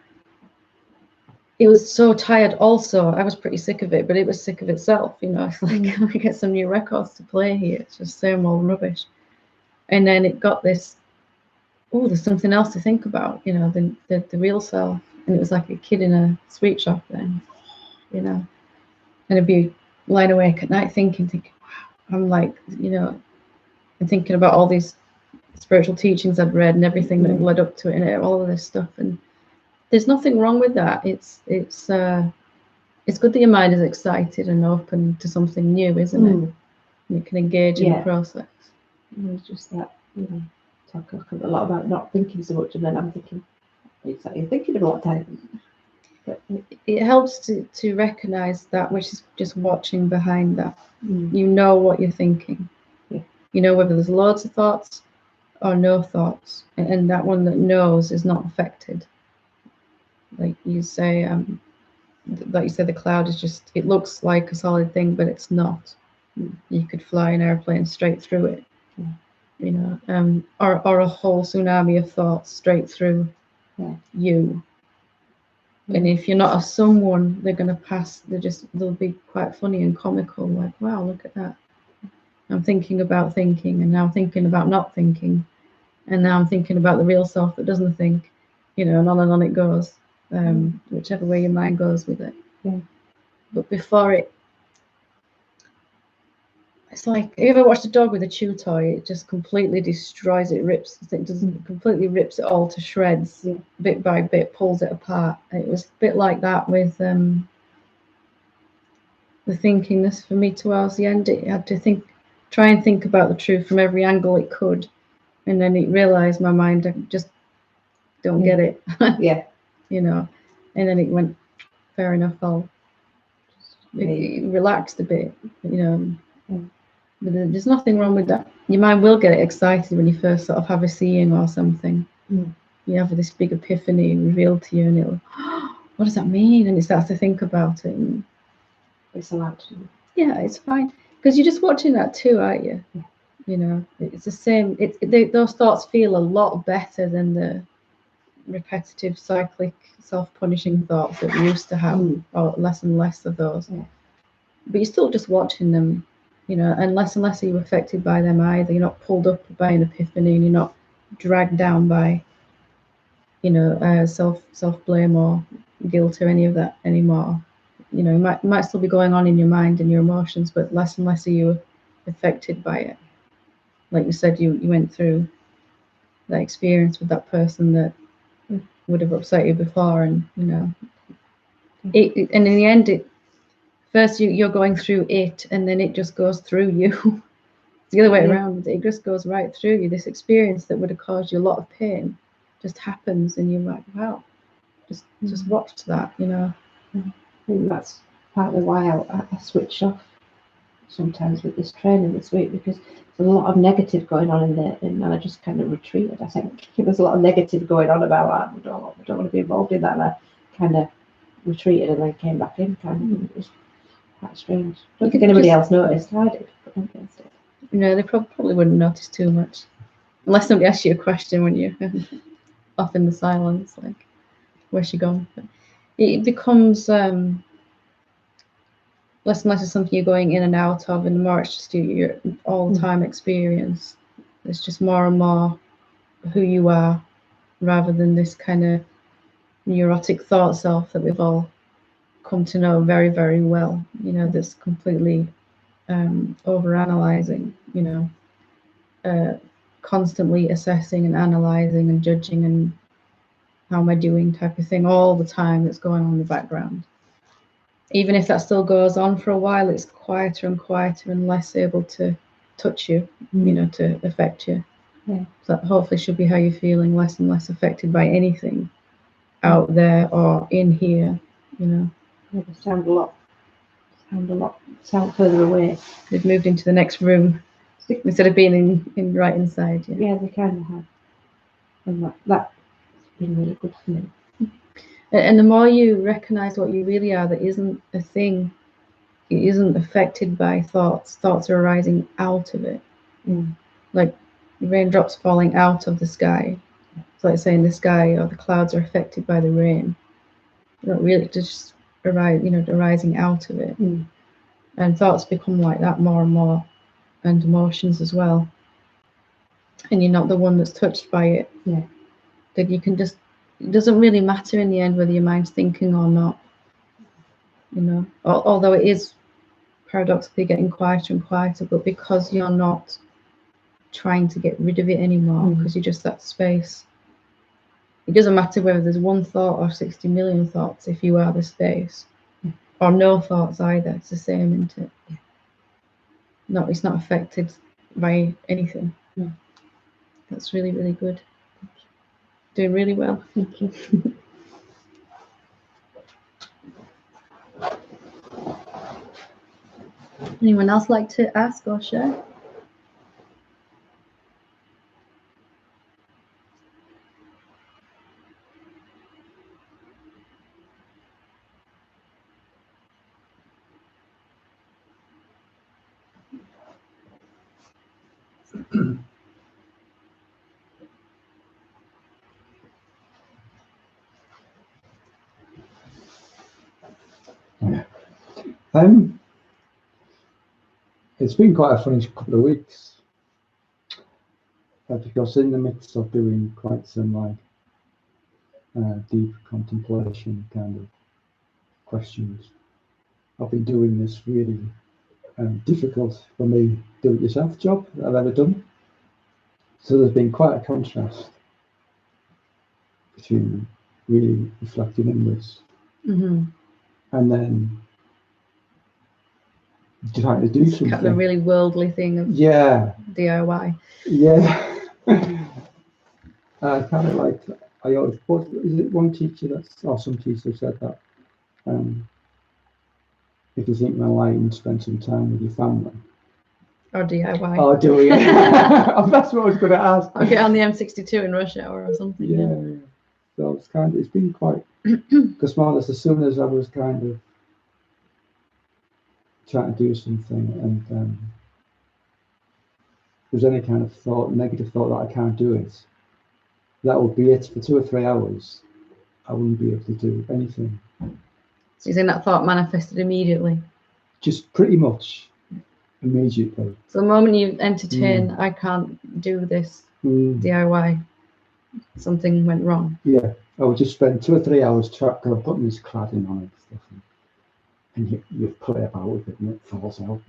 tired also. I was pretty sick of it, but it was sick of itself, you know. It's like, we get some new records to play here. It's just same old rubbish. And then it got this, oh, there's something else to think about, you know, the real self. And it was like a kid in a sweet shop then, you know. And I'd be lying awake at night thinking, wow, I'm like, you know, and thinking about all these spiritual teachings I'd read and everything that led up to it and all of this stuff. And there's nothing wrong with that. It's good that your mind is excited and open to something new, isn't it? You can engage in the process. And it's just that, you know, talk a lot about not thinking so much, and then I'm thinking, you're thinking a lot of time. But it helps to recognize that, which is just watching behind that. You know what you're thinking. Yeah. You know whether there's loads of thoughts or no thoughts, and that one that knows is not affected. Like you say, the cloud is just, it looks like a solid thing, but it's not. You could fly an airplane straight through it, you know, or a whole tsunami of thoughts straight through you. And if you're not a someone, they're going to pass. They'll be quite funny and comical. Like, wow, look at that. I'm thinking about thinking, and now I'm thinking about not thinking, and now I'm thinking about the real self that doesn't think, you know, and on it goes. Whichever way your mind goes with it. Yeah. But before it's like, have you ever watched a dog with a chew toy? It just completely destroys it, completely rips it all to shreds, bit by bit, pulls it apart. It was a bit like that with the thinkingness for me towards the end. It had to try and think about the truth from every angle it could, and then it realized my mind, I just don't get it. You know, and then it went, fair enough, it relaxed a bit, you know. But there's nothing wrong with that. Your mind will get excited when you first sort of have a seeing or something. You have this big epiphany revealed to you, and it'll, what does that mean? And it starts to think about it. And it's allowed to. Yeah, it's fine, because you're just watching that too, aren't you? You know, it's the same. Those thoughts feel a lot better than the repetitive, cyclic, self-punishing thoughts that we used to have, or less and less of those. But you're still just watching them, you know, and less are you affected by them either. You're not pulled up by an epiphany, and you're not dragged down by, you know, self-blame or guilt or any of that anymore. You know, it might still be going on in your mind and your emotions, but less and less are you affected by it. Like you said, you went through that experience with that person that would have upset you before, and you know, and in the end, first you're going through it, and then it just goes through you. It's the other way around. It just goes right through you. This experience that would have caused you a lot of pain just happens, and you're like, wow, just watch that, you know. I think that's partly why I switch off sometimes with this training this week, because there's a lot of negative going on in there, and I just kind of retreated. I think there's a lot of negative going on about that. I don't want to be involved in that, and I kind of retreated and then came back in. It was quite strange. I don't think anybody else noticed. I did, but I'm against it. No, they probably wouldn't notice too much, unless somebody asks you a question when you're off in the silence, like, where's she gone? But it becomes less and less of something you're going in and out of, and the more it's just your all-time experience. It's just more and more who you are, rather than this kind of neurotic thought self that we've all come to know very, very well, you know, that's completely over-analyzing, you know, constantly assessing and analyzing and judging and how am I doing type of thing all the time that's going on in the background. Even if that still goes on for a while, it's quieter and quieter and less able to touch you, you know, to affect you. Yeah. So that hopefully should be how you're feeling, less and less affected by anything out there or in here, you know. Yeah, they sound further away. They've moved into the next room instead of being in right inside. Yeah, Yeah, they kind of have. And that's been really good for me. and the more you recognize what you really are, that isn't a thing, it isn't affected by thoughts. Thoughts are arising out of it. Like raindrops falling out of the sky. It's like saying the sky or the clouds are affected by the rain. Not really, just arising out of it. And thoughts become like that more and more, and emotions as well. And you're not the one that's touched by it. Yeah. That you can just, it doesn't really matter in the end whether your mind's thinking or not. You know, although it is paradoxically getting quieter and quieter, but because you're not trying to get rid of it anymore, because you're just that space. It doesn't matter whether there's one thought or 60 million thoughts if you are the space. Or no thoughts either. It's the same, isn't it? Yeah. No, it's not affected by anything. No. That's really, really good. Doing really well. Thank you. Anyone else like to ask or share? It's been quite a funny couple of weeks because in the midst of doing quite some deep contemplation kind of questions, I've been doing this really difficult for me do-it-yourself job that I've ever done. So there's been quite a contrast between really reflecting inwards and then trying to do something. Kind of really worldly thing of DIY. Yeah. Kind of like, I always, what is it, one teacher or some teacher said that if you think you're enlightened, spend some time with your family. Or DIY. Oh, do we? That's what I was going to ask. Or get on the M62 in rush hour or something. Yeah. So it's been quite, because more or less as soon as I was kind of trying to do something and there's any kind of thought, negative thought that I can't do it, that would be it for 2 or 3 hours. I wouldn't be able to do anything. So you're saying that thought manifested immediately? Just pretty much immediately. So the moment you entertain, I can't do this DIY, something went wrong. Yeah, I would just spend 2 or 3 hours putting this cladding on it and stuff. And you play about with it and it falls out.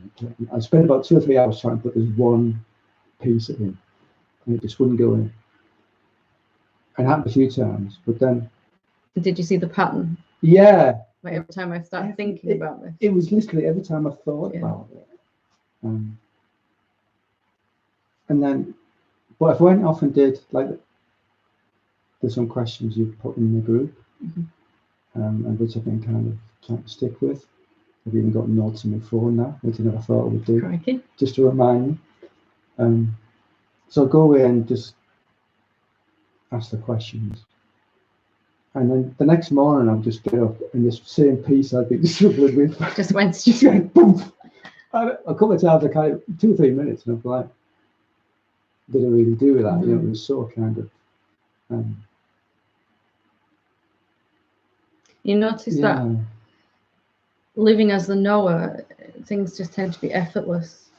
I spent about 2 or 3 hours trying to put this one piece in and it just wouldn't go in. And it happened a few times, but then... Did you see the pattern? Yeah. Like every time I start thinking about this? It was literally every time I thought about it. And then, but if I went off and did, like, there's some questions you've put in the group, and which I've been kind of trying to stick with. I've even got notes on my phone now, which I never thought I would do. Crikey. Just to remind me. So I'll go away and just ask the questions. And then the next morning I'll just get up and this same piece I've been struggling with. Just went boom. And a couple of times I kind of 2 or 3 minutes and I'm like, did I really do that? You know, it was so kind of you notice that living as the knower, things just tend to be effortless.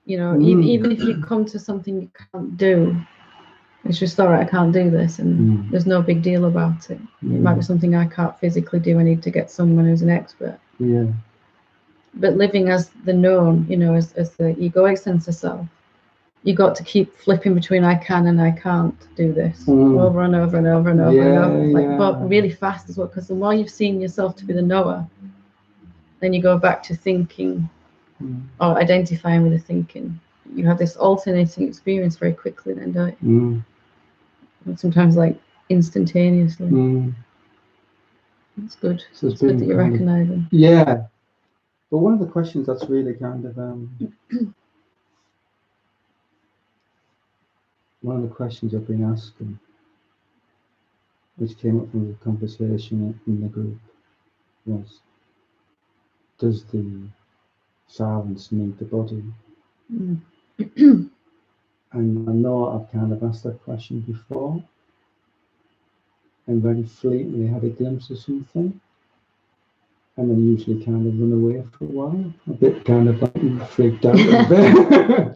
You know, even if you come to something you can't do, It's just, all right, I can't do this, and there's no big deal about it. It might be something I can't physically do. I need to get someone who's an expert. Yeah. But living as the known, you know, as the egoic sense of self, you got to keep flipping between I can and I can't do this over and over and over and over and over, like, but really fast as well, because the more you've seen yourself to be the knower, then you go back to thinking or identifying with the thinking. You have this alternating experience very quickly then, don't you? And sometimes like instantaneously. It's good. So it's good that you're recognizing. Yeah. But one of the questions that's really kind of one of the questions I've been asking, which came up from the conversation in the group, was, does the silence need the body? And I know I've kind of asked that question before, and very fleetingly had a glimpse of something, and then usually kind of run away for a while, a bit kind of like freaked out a bit.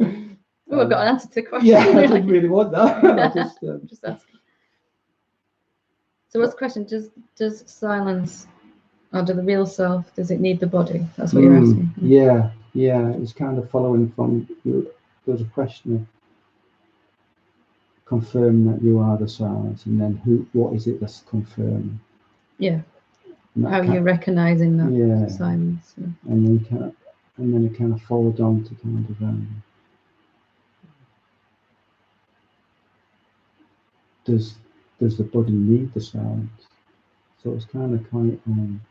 Oh, I've got an answer to the question. Yeah, I didn't really want that. I just asking. So what's the question? Does silence, or do the real self, does it need the body? That's what you're asking. Yeah. It's kind of following from you. There's a question of confirming that you are the silence, and then what is it that's confirming? Yeah. How you're recognizing that silence. Yeah. And then it kind of followed on to kind of does the body need the silence? So it's kind of I'm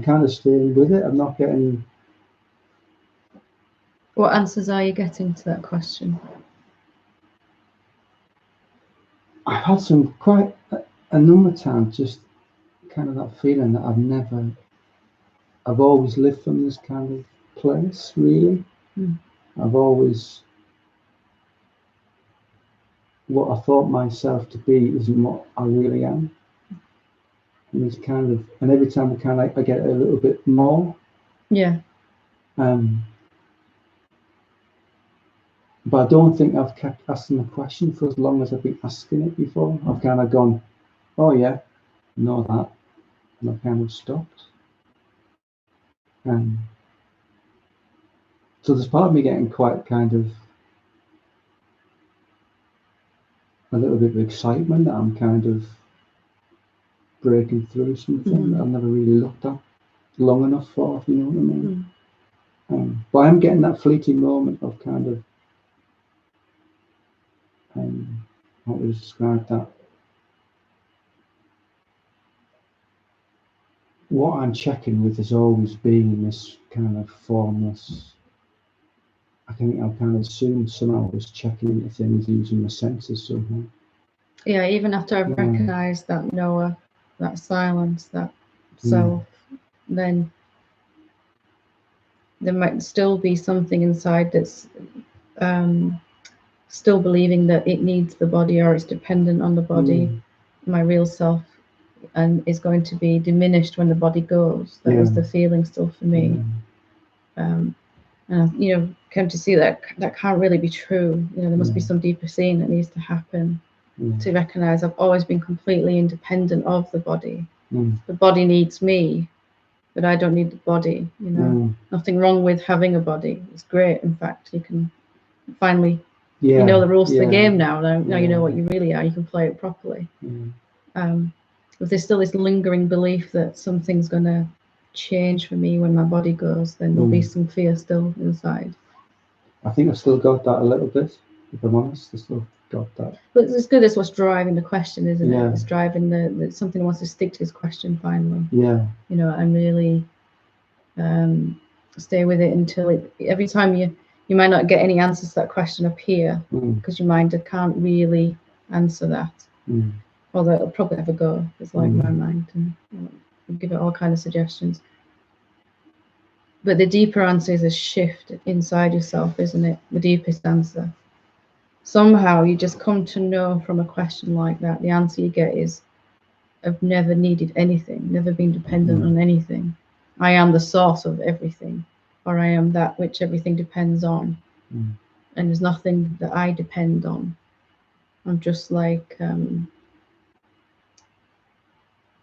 kind of staying with it. I'm not getting. What answers are you getting to that question? I've had some quite a number of times, just kind of that feeling that I've always lived from this kind of place, really. I've always, what I thought myself to be isn't what I really am. And it's kind of, and every time I get a little bit more. Yeah. But I don't think I've kept asking the question for as long as I've been asking it before. I've kind of gone, oh yeah, I know that, and I've kind of stopped. So there's part of me getting quite kind of a little bit of excitement that I'm kind of breaking through something that I've never really looked at long enough for, if you know what I mean. But I'm getting that fleeting moment of kind of, how would I describe that? What I'm checking with has always been this kind of formless. I think I've kind of assumed somehow I was checking into things using my senses somehow. Yeah, even after I've recognized that knower, that silence, that self, then there might still be something inside that's still believing that it needs the body or it's dependent on the body. My real self and is going to be diminished when the body goes. That was the feeling still for me. And you know, came to see that can't really be true. You know, there must be some deeper seeing that needs to happen to recognize I've always been completely independent of the body. The body needs me, but I don't need the body. You know, nothing wrong with having a body. It's great. In fact, you can finally, you know the rules of the game now. Now you know what you really are. You can play it properly. If there's still this lingering belief that something's going to change for me when my body goes, then there'll be some fear still inside. I think I've still got that a little bit, if I'm honest. I've still got that. But it's good. It's what's driving the question, isn't it? It's driving the something that wants to stick to his question finally. Yeah. You know, and really stay with it until every time you might not get any answers to that question up here because your mind can't really answer that. Although it'll probably have a go. It's like my mind, and we'll give it all kind of suggestions. But the deeper answer is a shift inside yourself, isn't it? The deepest answer. Somehow you just come to know from a question like that, the answer you get is, I've never needed anything, never been dependent on anything. I am the source of everything, or I am that which everything depends on. And there's nothing that I depend on. I'm just like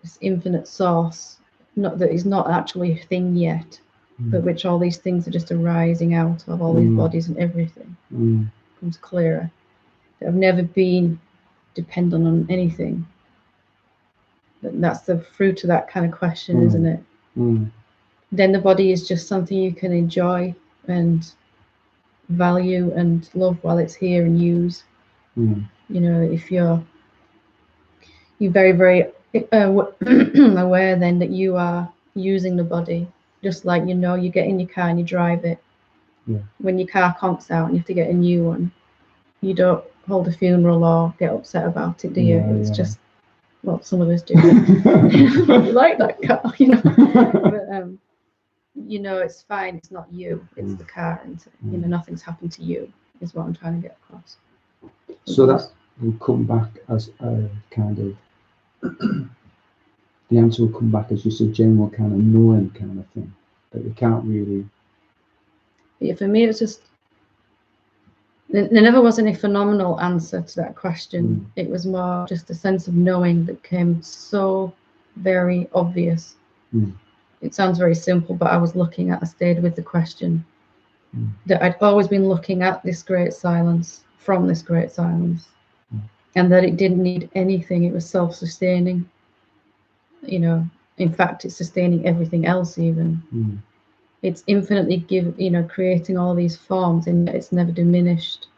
this infinite source, not that is not actually a thing yet, but which all these things are just arising out of, all these bodies and everything becomes clearer. That I've never been dependent on anything. That's the fruit of that kind of question, isn't it? Then the body is just something you can enjoy and value and love while it's here and use. You know, if you're very, very aware then that you are using the body, just like, you know, you get in your car and you drive it. When your car conks out and you have to get a new one, you don't hold a funeral or get upset about it, do you? It's just, well, some of us do. You like that car, you know. But you know, it's fine. It's not you. It's the car, and you know, nothing's happened to you. Is what I'm trying to get across. So that will come back as a kind of the answer will come back as just a general kind of knowing kind of thing that you can't really. Yeah, for me, it was just there never was any phenomenal answer to that question. It was more just a sense of knowing that came so very obvious. It sounds very simple, but I stayed with the question that I'd always been looking at this great silence, from this great silence, and that it didn't need anything. It was self-sustaining. You know, in fact, it's sustaining everything else even. It's infinitely creating all these forms, and yet it's never diminished.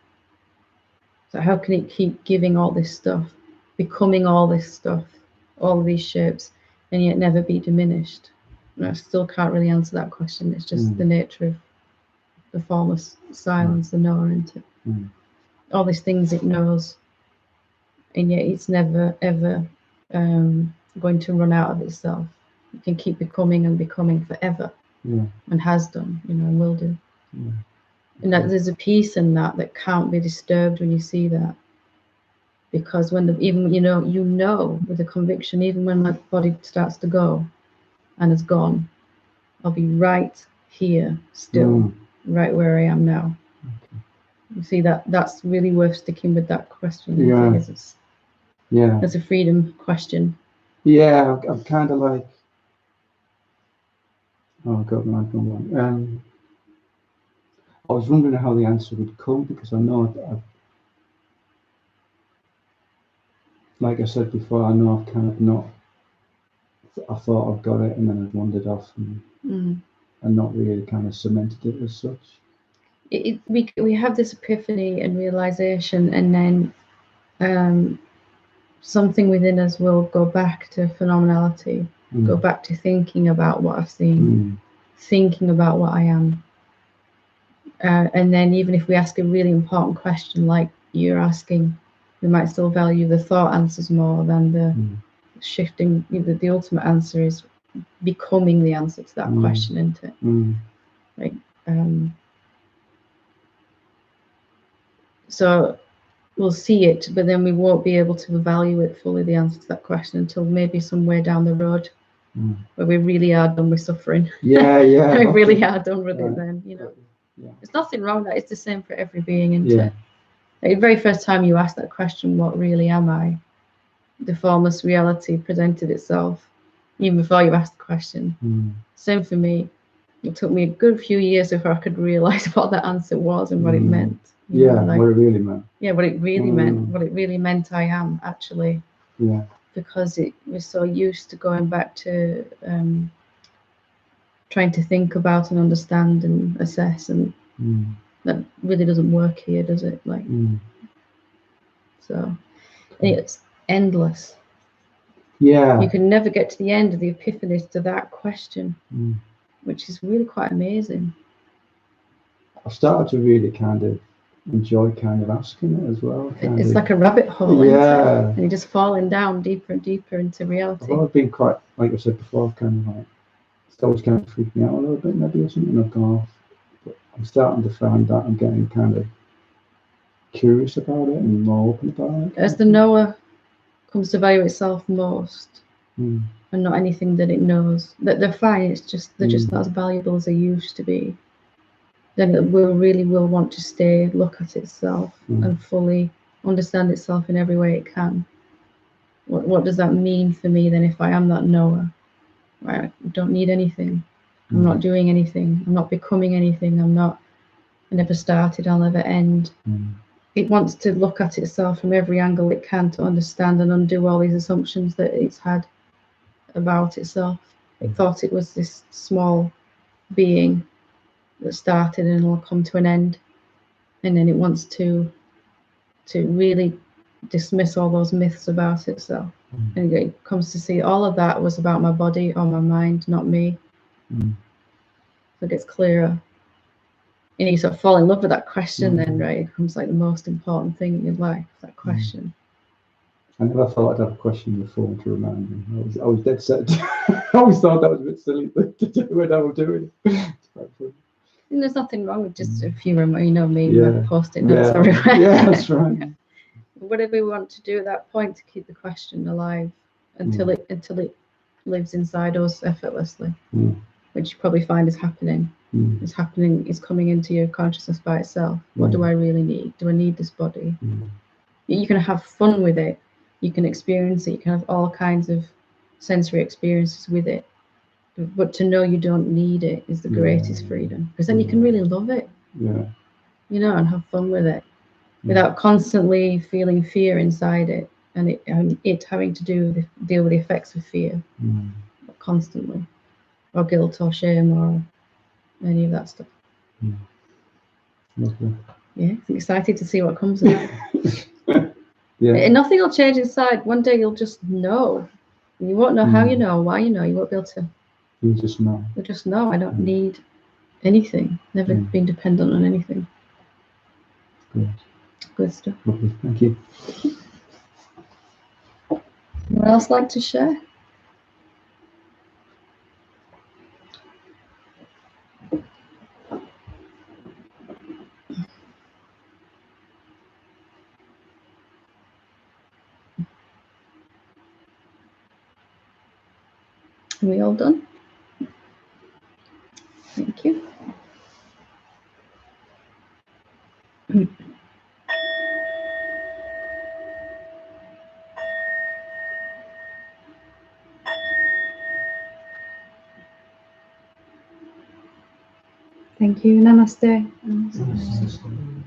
So how can it keep giving all this stuff, becoming all this stuff, all of these shapes, and yet never be diminished? And I still can't really answer that question. It's just the nature of the formless silence, the knower, into all these things it knows, and yet it's never ever going to run out of itself. It can keep becoming and becoming forever, and has done, you know, and will do. And that there's a peace in that can't be disturbed when you see that, because when even you know with a conviction, even when my body starts to go and is gone, I'll be right here still, right where I am now. You see, that's really worth sticking with that question. It's a freedom question. I'm kind of like, oh God, no, I was wondering how the answer would come, because I know like I said before, I know I've kind of not. I thought I've got it, and then I've wandered off and not really kind of cemented it as such. We have this epiphany and realization, and then something within us will go back to phenomenality, go back to thinking about what I've seen, thinking about what I am. And then even if we ask a really important question like you're asking, we might still value the thought answers more than the shifting. The ultimate answer is becoming the answer to that question, isn't it? Like, so we'll see it, but then we won't be able to evaluate fully the answer to that question until maybe somewhere down the road, where we really are done with suffering. We really are done with it then, you know. There's nothing wrong with that. It's the same for every being, isn't it? Like the very first time you asked that question, what really am I? The formless reality presented itself, even before you asked the question. Same for me. It took me a good few years before I could realize what that answer was and what it meant. What it really meant. What it really meant. What it really meant I am, actually. Because it was so used to going back to trying to think about and understand and assess, and that really doesn't work here, does it? Like, so it's endless. You can never get to the end of the epiphany to that question, which is really quite amazing. I've started to really kind of enjoy kind of asking it as well. It's like a rabbit hole, isn't it? And you're just falling down deeper and deeper into reality. I've been quite, like I said before, kind of like, it's always kind of freaked me out a little bit maybe, or something. I've gone off. But I'm starting to find that I'm getting kind of curious about it and more open about it. As the knower comes to value itself most, and not anything that it knows, that they're fine, it's just they're just not as valuable as they used to be, then it really will want to stay, look at itself and fully understand itself in every way it can. What does that mean for me then if I am that knower? Right? I don't need anything. I'm not doing anything. I'm not becoming anything. I never started, I'll never end. It wants to look at itself from every angle it can to understand and undo all these assumptions that it's had about itself. It thought it was this small being that started and will come to an end. And then it wants to really dismiss all those myths about itself. And it comes to see all of that was about my body or my mind, not me. So it gets clearer. And you sort of fall in love with that question then, right? It becomes like the most important thing in your life, that question. I never thought I'd have a question before to remind me. I was dead set. I always thought that was a bit silly to do when I was doing it. It's quite funny. And there's nothing wrong with just a few, you know me, post-it notes Yeah. everywhere. Yeah, that's right. Whatever we want to do at that point to keep the question alive until it lives inside us effortlessly, which you probably find is happening. It's happening. It's coming into your consciousness by itself. What do I really need? Do I need this body? You can have fun with it. You can experience it. You can have all kinds of sensory experiences with it. But to know you don't need it is the greatest freedom, because then you can really love it. You know, and have fun with it without constantly feeling fear inside it, and it having to deal with the effects of fear constantly, or guilt or shame or any of that stuff. Lovely. Yeah, I'm excited to see what comes of that. Yeah. And nothing will change inside. One day you'll just know. You won't know how you know, why you know. You won't be able to. You just know. You'll just know. I don't need anything. Never been dependent on anything. Good. Good stuff. Lovely. Thank you. Anyone else like to share? Are we all done? Thank you. Thank you. Namaste. Namaste.